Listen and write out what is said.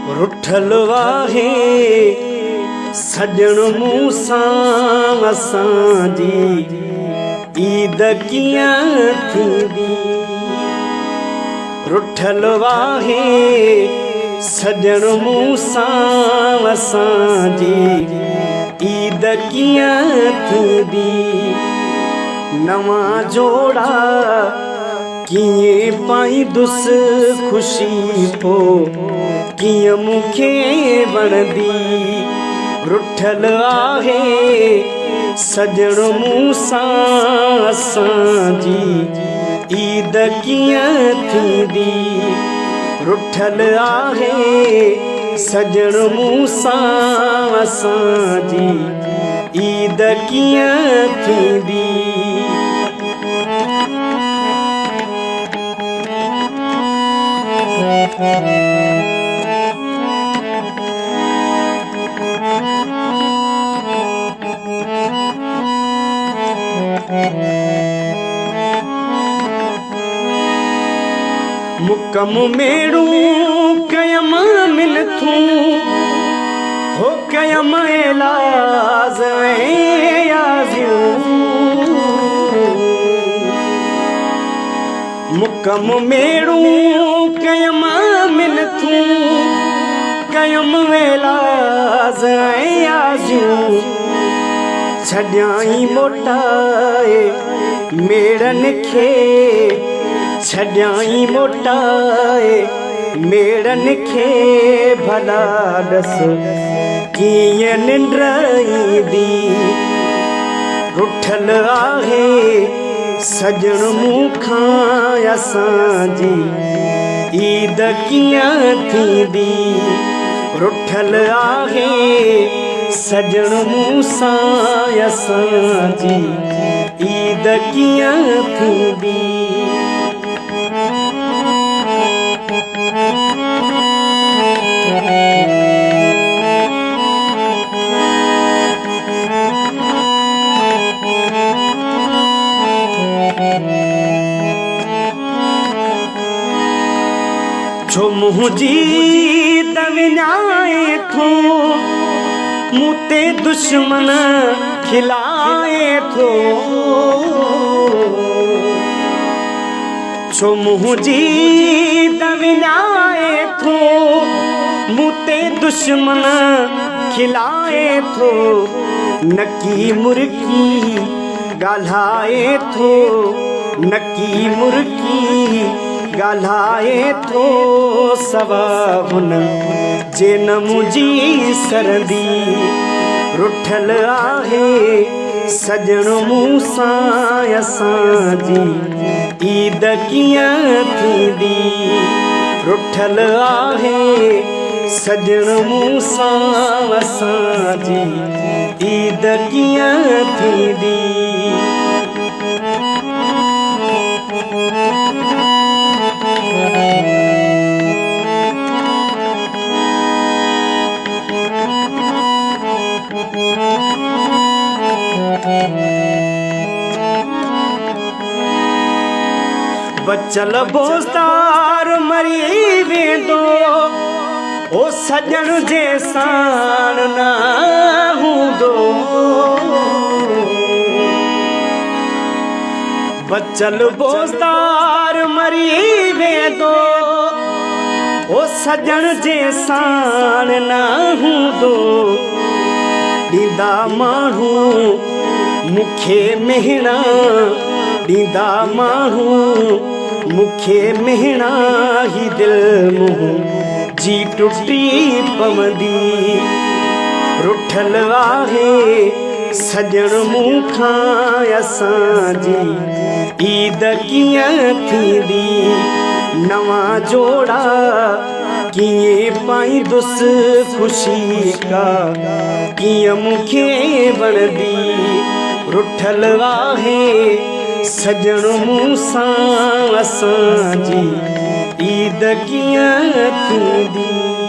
रुठल वाहे सजण मूंसां असांजी ईद कीअं थींदी। रुठल वाहे सजण मूंसां असांजी ईद कीअं थींदी। नवां जोड़ा कीअं पाईंदुस खुशी पो कीअं मूंखे वणंदी। रुठल आहे सजण मूंसां असांजी ईद कीअं थींदी। रुठल आहे सजण मूंसां असांजी ईद कीअं थींदी। मुकम मेड़ू कयम मिलथूं हो कयम इलाज मुकम मेड़ू कयम मिलथूं कयम इलाज छॾियाई मोटाए मेड़न खे छॾियाई मोटाए मेड़न खे भला ॾस कीअं निंड ईंदी। रुठल आहे सजण मूंखां असांजी ईद कीअं थींदी। रुठल आहे सजण मूंसां असांजी ईद कीअं थींदी। छो मुंहिंजी दविनाए थो मूं ते दुश्मन खिलाए थो। छो मुंहिंजी दविनाए थो मूं ते दुश्मन खिलाए थो। नकी मुर्गी ॻाल्हाए थो नकी मुर्गी ॻाल्हाए थो सवा हुन जे न मुंहिंजी सरदी। रुठल आहे सजण मूंसां असांजी ईद कीअं थींदी। रुठल आहे सजण मूंसां असांजी ईद कीअं थींदी। बचल बोस्तार मरी वेंदो ओ सजण जे साण न हूंदो। बचल बोस्तार मरी वेंदो ओ सजण जे साण न हूंदो। ॾींदा माण्हू मूंखे मेहणा ॾींदा माण्हू मूंखे मेहणा ही दिल मुंहिंजी टुटी पवंदी। रुठल आहे सजण मूंखां असांजी ईद कीअं थींदी। नवां जोड़ा कीअं पाईंदुस खुशी का कीअं मूंखे वणंदी। रुठल आहे सजण मूंसां असांजी ईद कीअं थींदी।